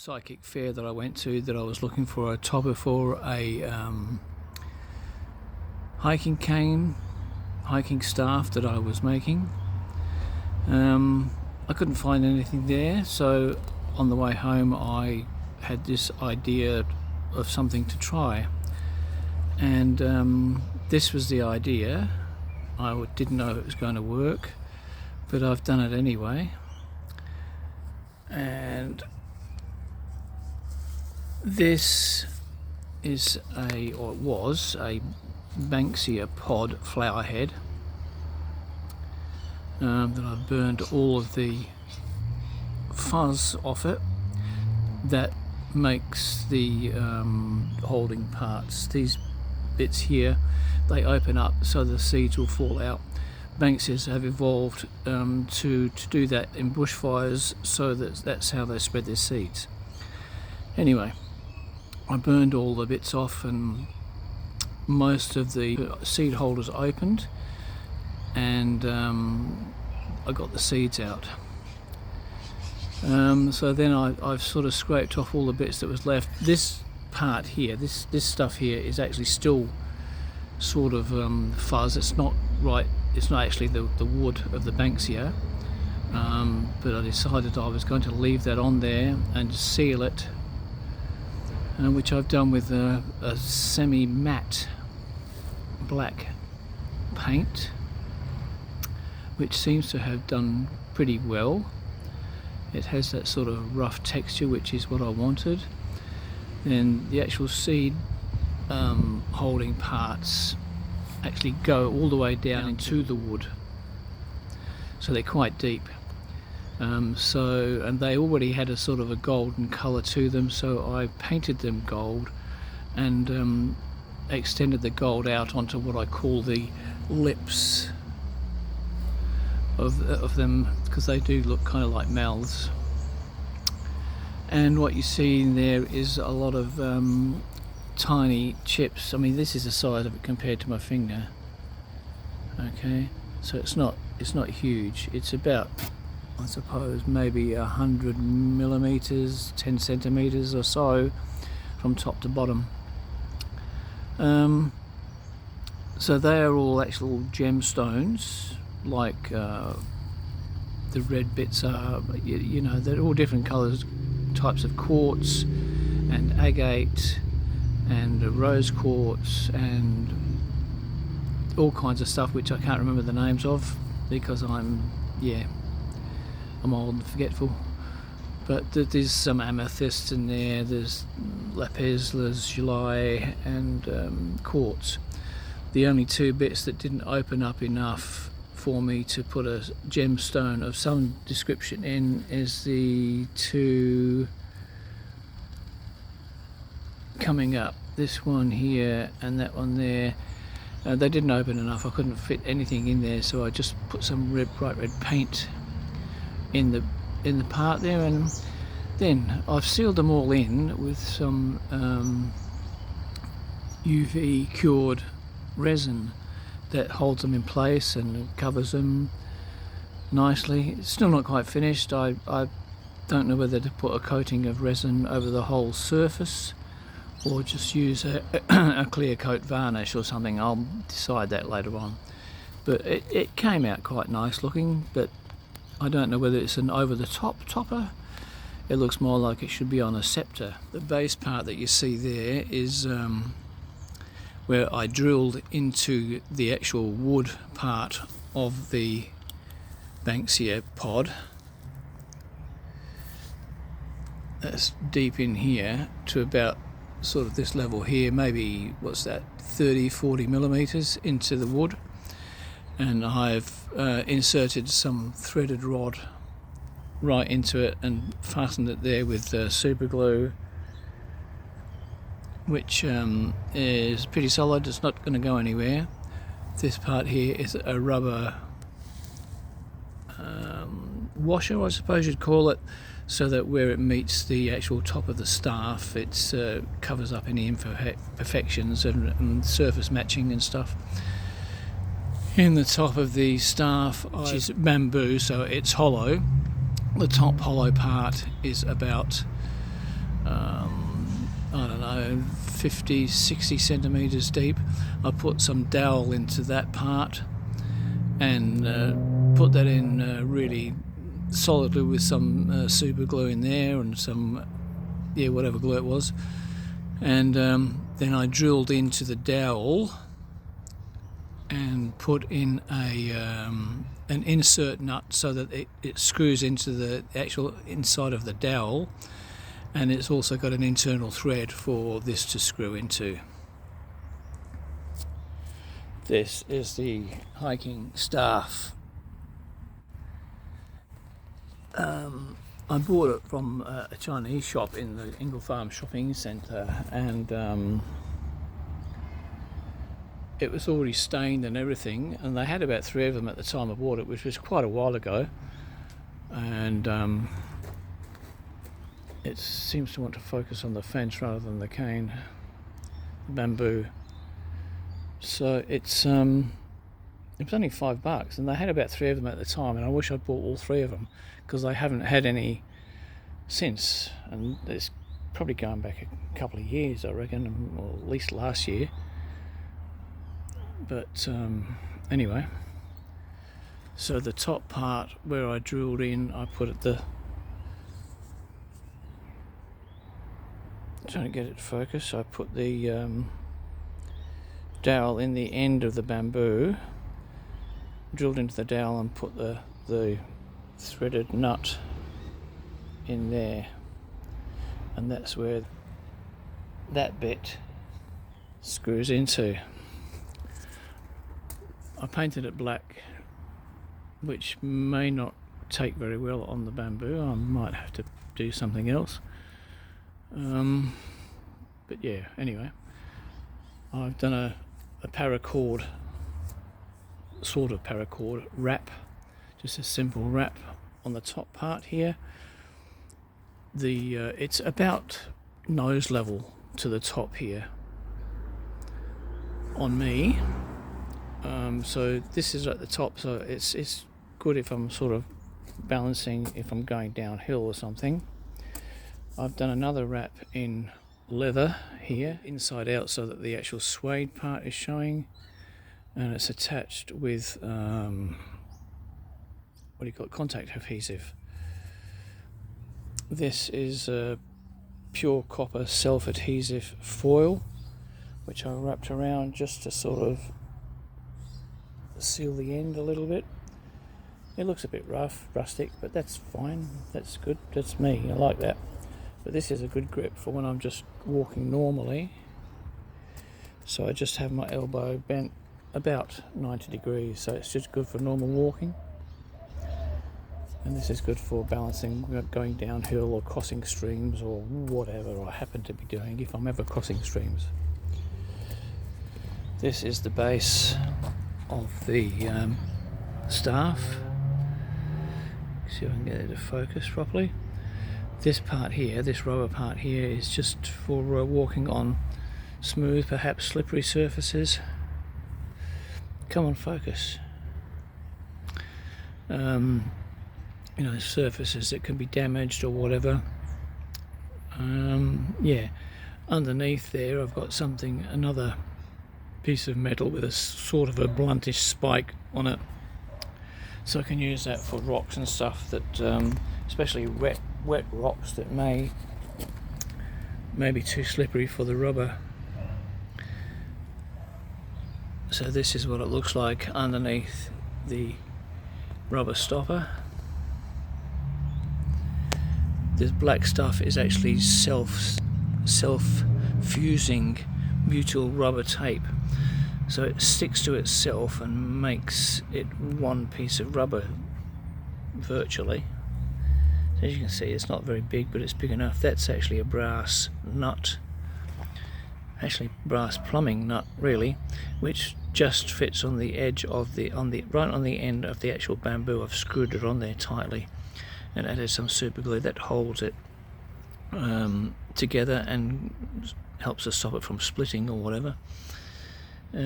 psychic fair that I went to that I was looking for a topper for a hiking cane, hiking staff that I was making. I couldn't find anything there, so on the way home I had this idea of something to try, and this was the idea. I didn't know it was going to work, but I've done it anyway. And this is or it was a Banksia pod flower head that I've burned all of the fuzz off it that makes the holding parts. These bits here, they open up so the seeds will fall out. Banksias have evolved to do that in bushfires, so that's how they spread their seeds. Anyway, I burned all the bits off and most of the seed holders opened, and I got the seeds out. So then I've sort of scraped off all the bits that was left. This part here, this stuff here is actually still sort of fuzz. It's not right. It's not actually the wood of the Banksia, but I decided I was going to leave that on there and seal it, which I've done with a semi-matte black paint, which seems to have done pretty well. It has that sort of rough texture, which is what I wanted. Then the actual seed holding parts actually go all the way down into the wood, so they're quite deep. And they already had a sort of a golden colour to them, so I painted them gold and extended the gold out onto what I call the lips of them, because they do look kind of like mouths. And what you see in there is a lot of tiny chips. I mean, this is the size of it compared to my finger. Okay, so it's not huge. It's about, I suppose, maybe 100 millimeters, 10 centimeters or so from top to bottom. So they are all actual gemstones, like the red bits are. You know, they're all different colours, types of quartz and agate and rose quartz and all kinds of stuff which I can't remember the names of because I'm old and forgetful. But there's some amethyst in there, there's lapis lazuli and quartz. The only two bits that didn't open up enough for me to put a gemstone of some description in is the two coming up, this one here and that one there. They didn't open enough. I couldn't fit anything in there, so I just put some bright red paint in the part there, and then I've sealed them all in with some UV cured resin that holds them in place and covers them nicely. It's still not quite finished. I don't know whether to put a coating of resin over the whole surface or just use a clear coat varnish or something. I'll decide that later on. But it came out quite nice looking, but I don't know whether it's an over the top topper. It looks more like it should be on a scepter. The base part that you see there is where I drilled into the actual wood part of the Banksia pod. That's deep in here to about sort of this level here, maybe what's that, 30-40 millimeters into the wood, and I've inserted some threaded rod right into it and fastened it there with super glue, which is pretty solid. It's not going to go anywhere. This part here is a rubber washer, I suppose you'd call it, so that where it meets the actual top of the staff, it covers up any imperfections and surface matching and stuff. In the top of the staff, which is bamboo, so it's hollow. The top hollow part is about I don't know, 50, 60 centimetres deep. I put some dowel into that part and put that in really solidly with some super glue in there and some, whatever glue it was. And then I drilled into the dowel and put in an insert nut so that it screws into the actual inside of the dowel, and it's also got an internal thread for this to screw into. This is the hiking staff. I bought it from a Chinese shop in the Ingle Farm shopping centre, and it was already stained and everything, and they had about 3 of them at the time I bought it, which was quite a while ago, and it seems to want to focus on the fence rather than the cane, the bamboo. So it was only $5, and they had about 3 of them at the time, and I wish I'd bought all 3 of them, because I haven't had any since, and it's probably going back a couple of years, I reckon, or at least last year. But anyway, so the top part where I drilled in, I put it trying to get it to focus, I put the dowel in the end of the bamboo, drilled into the dowel and put the threaded nut in there, and that's where that bit screws into. I painted it black, which may not take very well on the bamboo. I might have to do something else. But yeah, anyway, I've done a paracord, sort of paracord wrap, just a simple wrap on the top part here. It's about nose level to the top here on me. So this is at the top, so it's good if I'm sort of balancing, if I'm going downhill or something. I've done another wrap in leather here, inside out, so that the actual suede part is showing, and it's attached with contact adhesive. This is a pure copper self-adhesive foil, which I wrapped around just to sort of seal the end a little bit. It looks a bit rough, rustic, but that's fine, that's good, that's me, I like that. But this is a good grip for when I'm just walking normally. So I just have my elbow bent about 90 degrees, so it's just good for normal walking. And this is good for balancing, going downhill or crossing streams or whatever I happen to be doing, if I'm ever crossing streams. This is the base of the staff. See if I can get it to focus properly. This part here, this rubber part here, is just for walking on smooth, perhaps slippery surfaces. Come on, focus. Surfaces that can be damaged or whatever. Underneath there I've got another piece of metal with a sort of a bluntish spike on it, so I can use that for rocks and stuff that especially wet rocks that may be too slippery for the rubber. So this is what it looks like underneath the rubber stopper. This black stuff is actually self-fusing butyl rubber tape, so it sticks to itself and makes it one piece of rubber virtually. So as you can see, it's not very big, but it's big enough. That's actually a brass nut, actually brass plumbing nut really, which just fits on the edge of right on the end of the actual bamboo. I've screwed it on there tightly and added some super glue that holds it together and helps us stop it from splitting or whatever. I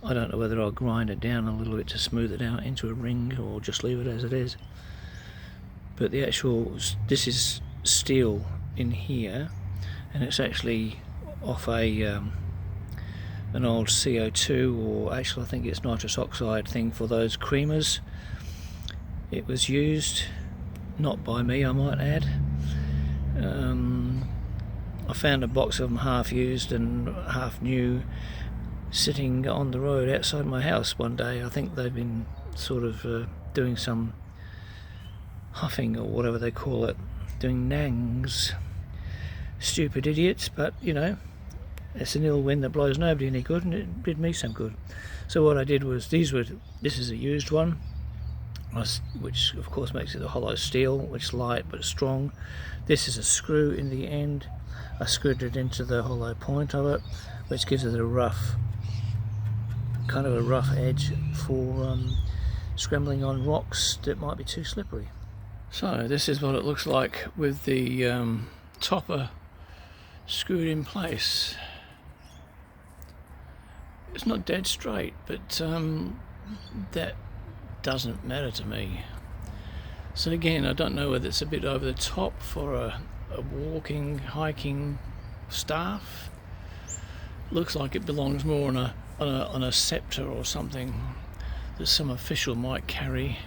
don't know whether I'll grind it down a little bit to smooth it out into a ring or just leave it as it is. But the actual, this is steel in here, and it's actually off a an old CO2, or actually I think it's nitrous oxide thing for those creamers. It was used, not by me I might add. I found a box of them half used and half new sitting on the road outside my house one day. I think they've been sort of doing some huffing or whatever they call it, doing nangs. Stupid idiots, but you know, it's an ill wind that blows nobody any good, and it did me some good. So what I did was, this is a used one, which of course makes it a hollow steel, which is light but strong. This is a screw in the end. I screwed it into the hollow point of it, which gives it a rough, kind of a rough edge for scrambling on rocks that might be too slippery. So this is what it looks like with the topper screwed in place. It's not dead straight, but that doesn't matter to me. So again, I don't know whether it's a bit over the top for a walking, hiking staff. Looks like it belongs more on a scepter or something that some official might carry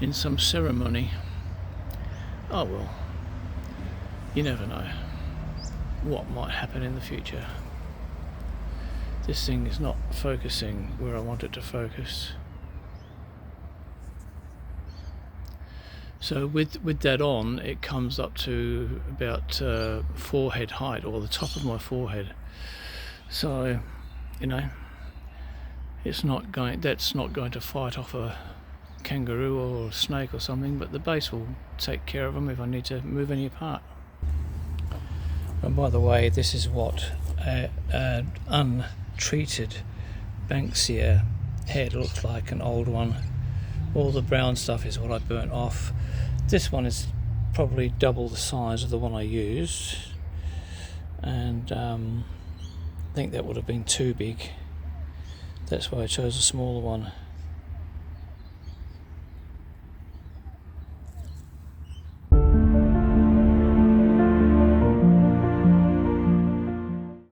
in some ceremony. Oh well, you never know what might happen in the future. This thing is not focusing where I want it to focus. So with that on, it comes up to about forehead height, or the top of my forehead. So, you know, that's not going to fight off a kangaroo or a snake or something, but the base will take care of them if I need to move any apart. And by the way, this is what an untreated Banksia head looks like, an old one. All the brown stuff is what I burnt off. This one is probably double the size of the one I used, and I think that would have been too big. That's why I chose a smaller one.